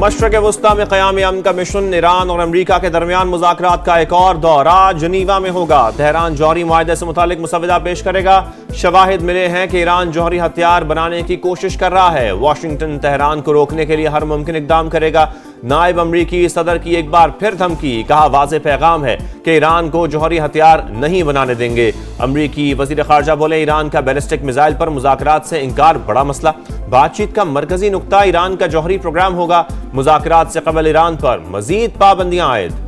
मशरक़ वस्ता में क़याम अमन का mission, Iran और अमरीका के दरमियान मुज़ाकरात का एक और दौर आज जनीवा में होगा। तेहरान जौहरी मुआहदे से मुतालिक मुसव्वदा पेश करेगा। शवाहिद मिले हैं कि ईरान जौहरी हथियार बनाने की कोशिश कर रहा है। वाशिंगटन तेहरान को रोकने के लिए हर मुमकिन इक़दाम करेगा। नायब अमरीकी सदर की एक बार फिर धमकी, कहा वाज़ेह पैगाम है कि ईरान को जौहरी हथियार नहीं बनाने देंगे। अमरीकी वज़ीर ख़ारजा बोले ईरान का बैलिस्टिक मिसाइल पर मुज़ाकरात से इनकार बड़ा मसला। बातचीत का मरकजी नुक्ता ईरान का जौहरी प्रोग्राम होगा। मुज़ाकरात से कबल ईरान पर मज़ीद पाबंदियां आयद।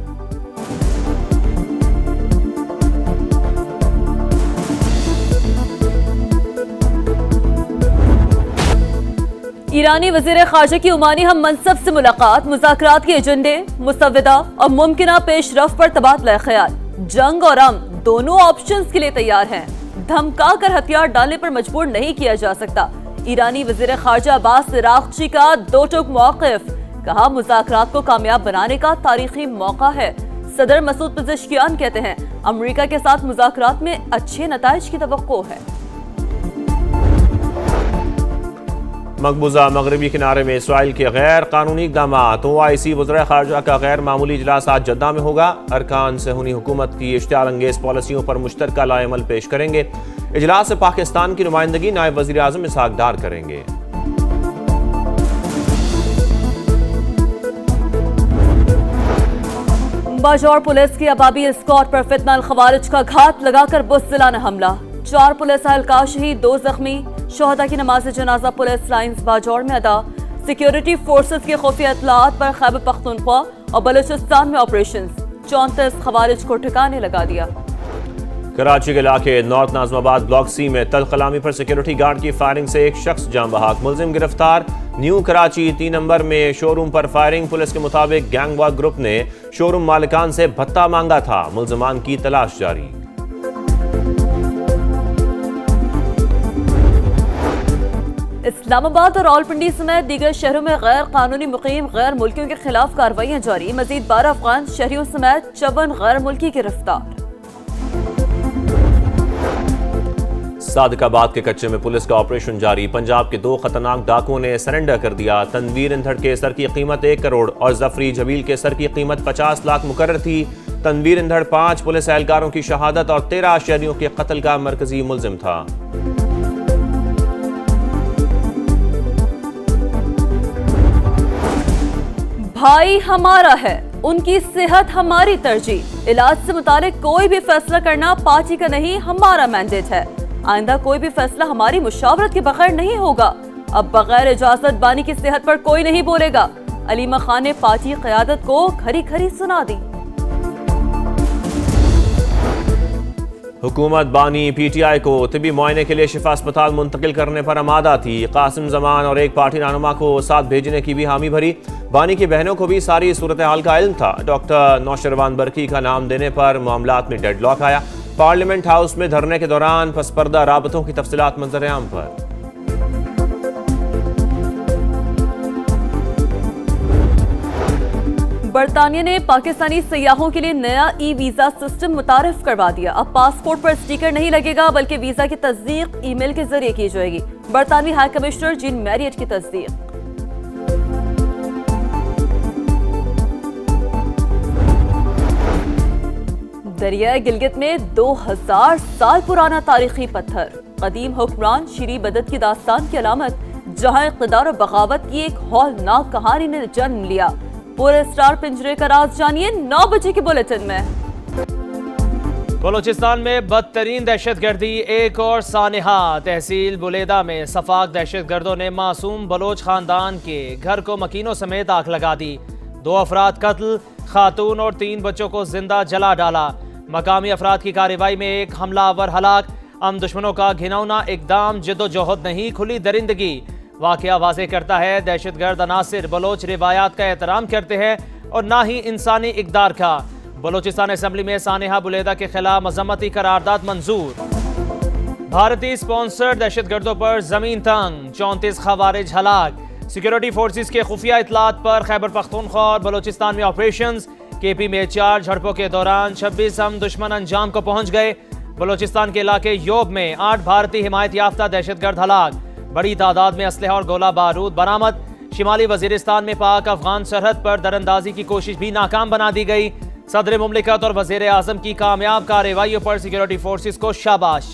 ईरानी वज़ीर ख़ारजा की ओमानी हम मनसब से मुलाकात, मुज़ाकरात के एजेंडे, मुसव्वदा और मुमकिना पेशरफ पर तबादला ख्याल। जंग और अमन दोनों ऑप्शंस के लिए तैयार हैं। धमका कर हथियार डालने पर मजबूर नहीं किया जा सकता। ईरानी वज़ीर ख़ारजा अब्बास अराग़ची का दो टूक मौक़िफ़, कहा मुज़ाकरात को कामयाब बनाने का तारीखी मौका है। सदर मसूद पेज़ेश्कियान कहते हैं अमरीका के साथ मुज़ाकरात में अच्छे नताइज की तवक्को है। मकबूजा मगरबी किनारे में इसराइल के गैर कानूनी इक़दामात, OIC वज़ीर ख़ारजा का गैर मामूली इजलास आज जद्दा में होगा। अरकान सहूनी हुकूमत की इश्तियाल अंगेज़ पॉलिसियों पर मुश्तरका लाएमल पेश करेंगे। इजलास से पाकिस्तान की नुमाइंदगी नायब वज़ीर आज़म इसहाक़ डार करेंगे। बाजौर पुलिस की अबाबी स्क्वाड पर फितना खवारिज का घात लगाकर बुज़दिलाना हमला, 4 पुलिस एहलकार शहीद, 2 जख्मी। शोहदा की नमाज जनाजा पुलिस लाइन्स बाजौर में अदा। सिक्योरिटी फोर्सेस के खुफिया इत्तलात पर खैबर पख्तूनख्वा और बलूचिस्तान में ऑपरेशन, 34 खवारिज को ठिकाने लगा दिया। कराची के इलाके नॉर्थ नाज़िमाबाद ब्लॉक C में तल कलामी पर सिक्योरिटी गार्ड की फायरिंग से एक शख्स जान बहक, मुलजिम गिरफ्तार। न्यू कराची 3 नंबर में शोरूम पर फायरिंग, पुलिस के मुताबिक गैंगवार ग्रुप ने शोरूम मालिकान से भत्ता मांगा था। मुलजमान की तलाश जारी। इस्लामाबाद और रावलपिंडी समेत दीगर शहरों में गैर कानूनी मुकीम गैर मुल्कियों के खिलाफ कार्रवाइयां जारी। मजीद 12 अफगान शहरियों समेत 54 गैर मुल्की गिरफ्तार। सादिकाबाद के कच्चे में पुलिस का ऑपरेशन जारी। पंजाब के 2 खतरनाक डाकुओं ने सरेंडर कर दिया। तनवीर इंधड़ के सर की कीमत 1 करोड़ और जफरी जबील के सर की कीमत 50 लाख मुकर्रर थी। तनवीर इंधड़ 5 पुलिस एहलकारों की शहादत और 13 शहरियों के कत्ल का मरकजी मुलजिम था। भाई हमारा है, उनकी सेहत हमारी तरजीह। इलाज से मुतालिक कोई भी फैसला करना पार्टी का नहीं, हमारा मैंडेट है। आइंदा कोई भी फैसला हमारी मुशावरत के बगैर नहीं होगा। अब बगैर इजाजत बानी की सेहत पर कोई नहीं बोलेगा। अलीमा खान ने पार्टी क़यादत को खरी खरी सुना दी। हुकूमत बानी PTI को तिबी मुआयने के लिए शिफा अस्पताल मुंतकिल करने पर आमादा थी। कासिम जमान और एक पार्टी रहनुमा को साथ भेजने की भी हामी भरी। बानी की बहनों को भी सारी सूरत हाल का इल्म था। डॉक्टर नौशरवान बरकी का नाम देने पर मामलात में डेडलॉक आया। पार्लियामेंट हाउस में धरने के दौरान पसपर्दा राबतों की तफसीलात मंजर आम पर। बरतानिया ने पाकिस्तानी सयाहों के लिए नया वीजा सिस्टम मुतारिफ करवा दिया। अब पासपोर्ट पर स्टिकर नहीं लगेगा बल्कि वीजा की तस्दीक ईमेल के जरिए की जाएगी। बरतानवी हाई कमिश्नर जीन मैरियट की तस्दीक। दरिया गिलगित में 2000 साल पुराना तारीखी पत्थर, कदीम हुक्मरान श्री बदत की दास्तान की अलामत, जहां इक़्तिदार और बगावत की एक हौलनाक कहानी ने जन्म लिया। पूरे स्टार पिंजरे का राज जानिए 9 बजे के बुलेटिन में। बलूचिस्तान में बदतरीन दहशतगर्दी एक और सानिहा। तहसील बुलेदा में सफाक दहशतगर्दों ने मासूम बलोच खानदान के घर को मकीनों समेत आग लगा दी। 2 अफराद कत्ल, खातून और 3 बच्चों को जिंदा जला डाला। मकामी अफराद की कार्रवाई में एक हमलावर हलाक। हम दुश्मनों का घिनौना इकदाम जद्दोजहद नहीं, खुली दरिंदगी। वाकया वाज़ेह करता है दहशतगर्द अनासिर बलोच रिवायात का एहतराम करते हैं और ना ही इंसानी इक़दार का। बलोचिस्तान असम्बली में सानिहा बुलेदा के खिलाफ मजम्मती करारदाद मंजूर। भारतीय स्पॉन्सर्ड दहशतगर्दों पर जमीन तंग, 34 खवारिज हलाक। सिक्योरिटी फोर्सेस के खुफिया इतलात पर खैबर पख्तूनख्वा और बलोचिस्तान में ऑपरेशंस। KP में 4 झड़पों के दौरान 26 हम दुश्मन अंजाम को पहुंच गए। बलोचिस्तान के इलाके योब में 8 भारतीय हिमायत याफ्ता दहशतगर्द हलाक। बड़ी तादाद में असलहा और गोला बारूद बरामद। शिमाली वजीरिस्तान में पाक अफगान सरहद पर दरअंदाजी की कोशिश भी नाकाम बना दी गई। सदर मुमलिकत और वजीर आजम की कामयाब कार्रवाइयों पर सिक्योरिटी फोर्सेस को शाबाश।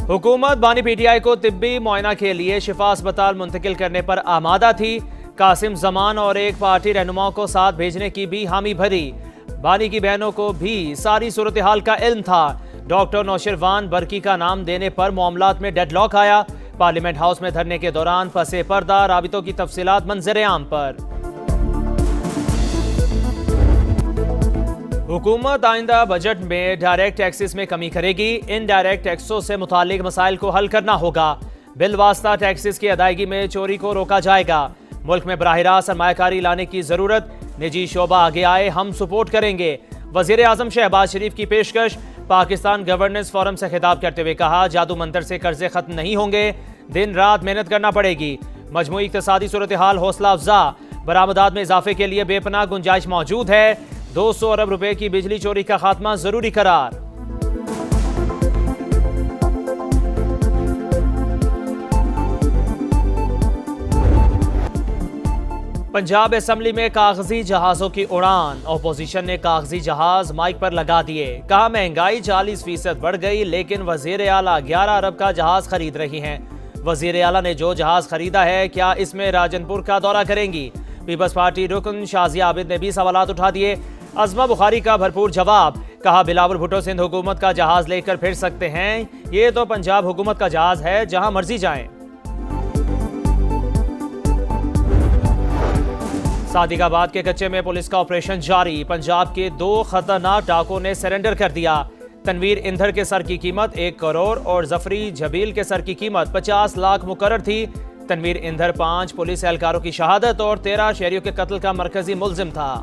हुकूमत बानी पीटीआई को तिब्बी मुआयना के लिए शिफा अस्पताल मुंतकिल करने पर आमादा थी। कासिम जमान और एक पार्टी रहनुमाओं को साथ भेजने की भी हामी भरी। बानी की बहनों को भी सारी सूरत हाल का इल्म था। डॉक्टर नौशरवान बरकी का नाम देने पर मामलात में डेडलॉक आया। पार्लियामेंट हाउस में धरने के दौरान पसे पर्दा राबितों की तफसीलात मंजर आम पर। हुकूमत आइंदा बजट में डायरेक्ट टैक्सेस में कमी करेगी। इनडायरेक्ट टैक्सों से मुतालिक मसाइल को हल करना होगा। बिल वास्ता टैक्सेस की अदायगी में चोरी को रोका जाएगा। मुल्क में बराह-ए-रास्त सरमायाकारी लाने की जरूरत। निजी शोबा आगे आए, हम सपोर्ट करेंगे। वजीर आजम शहबाज शरीफ की पेशकश। पाकिस्तान गवर्नेंस फोरम से खिताब करते हुए कहा, जादू मंतर से कर्जे खत्म नहीं होंगे, दिन रात मेहनत करना पड़ेगी। मजमूई इक्तिसादी सूरत हाल हौसला अफजा। बरामदात में इजाफे के लिए बेपनाह गुंजाइश मौजूद है। 200 अरब रुपए की बिजली चोरी का खात्मा जरूरी करार। पंजाब असेंबली में कागजी जहाजों की उड़ान। अपोजिशन ने कागजी जहाज माइक पर लगा दिए। कहा, महंगाई 40% बढ़ गई, लेकिन वजीर आला 11 अरब का जहाज खरीद रही हैं। वजीर आला ने जो जहाज खरीदा है, क्या इसमें राजनपुर का दौरा करेंगी? पीपल्स पार्टी रुकन शाजिया आबिद ने भी सवालात उठा दिए। अज़मा बुखारी का भरपूर जवाब। कहा, बिलावल भुट्टो सिंध हुकूमत का जहाज लेकर फिर सकते हैं। ये तो पंजाब हुकूमत का जहाज है, जहां मर्जी जाएं। सादिकाबाद के कच्चे में पुलिस का ऑपरेशन जारी। पंजाब के 2 खतरनाक डाकुओं ने सरेंडर कर दिया। तनवीर इंधर के सर की कीमत 1 करोड़ और जफरी जबील के सर की कीमत 50 लाख मुकर्रर थी। तनवीर इंधर 5 पुलिस एहलकारों की शहादत और 13 शहरियों के कत्ल का मरकजी मुलजिम था।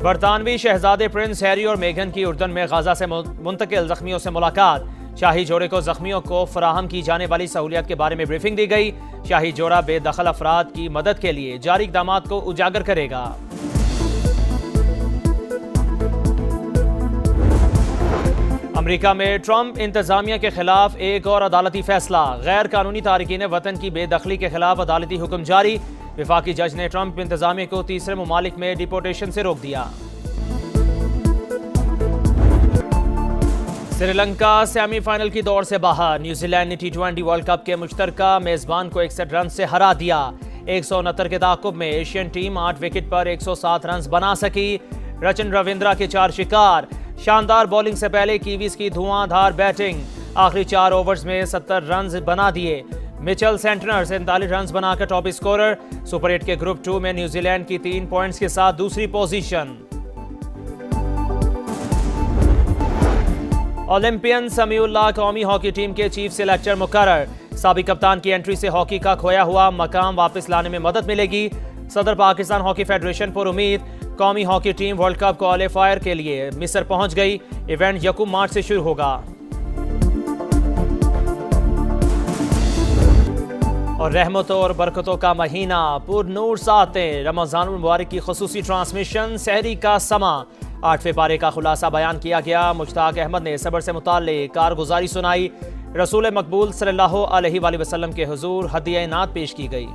बरतानवी शहजादे प्रिंस हैरी और मेघन की उर्दन में गाजा से मुंतकिल जख्मियों से मुलाकात। शाही जोड़े को जख्मियों को फराहम की जाने वाली सहूलियत के बारे में ब्रीफिंग दी गई। शाही जोड़ा बेदखल अफराद की मदद के लिए जारी इक़दामात को उजागर करेगा। अमेरिका में ट्रंप इंतजामिया के खिलाफ एक और अदालती फैसला। गैर कानूनी तारकीन वतन की बेदखली के खिलाफ अदालती हुक्म जारी। विफाकी जज ने ट्रंप इंतजामिया को तीसरे ममालिक में डिपोर्टेशन से रोक दिया। श्रीलंका सेमीफाइनल की दौड़ से बाहर। न्यूजीलैंड ने T20 वर्ल्ड कप के मुश्तरका मेजबान को 61 रन से हरा दिया। 169 के ताकुब में एशियन टीम 8 विकेट पर 107 रन बना सकी। रचन रविंद्रा के 4 शिकार। शानदार बॉलिंग से पहले कीवीज की धुआंधार बैटिंग। आखिरी 4 ओवर्स में 70 रन बना दिए। मिचेल सेंटनर 47 रन बनाकर टॉप स्कोरर। सुपर 8 के ग्रुप 2 में न्यूजीलैंड की 3 पॉइंट्स के साथ दूसरी पोजीशन। ओलंपियन समीउल्लाह कौमी हॉकी टीम के चीफ सिलेक्टर मुकर्रर। साबिक कप्तान की एंट्री से हॉकी का खोया हुआ मकाम वापस लाने में मदद मिलेगी। सदर पाकिस्तान हॉकी फेडरेशन पर उम्मीद। कौमी hockey team world cup qualifier के लिए मिस्र पहुंच गई। इवेंट 1 मार्च से शुरू होगा। और रहमतों और बरकतों का महीना, पुरनूर सातें, रमज़ानुल मुबारक की खुसूसी ट्रांसमिशन, सहरी का समा, 8वें पारे का खुलासा बयान किया गया। मुश्ताक अहमद ने सबर से मुताल्लिक़ कारगुजारी सुनाई। रसूल मकबूल सल्लल्लाहु अलैहि वसल्लम के हुजूर हदिया नात पेश की गई।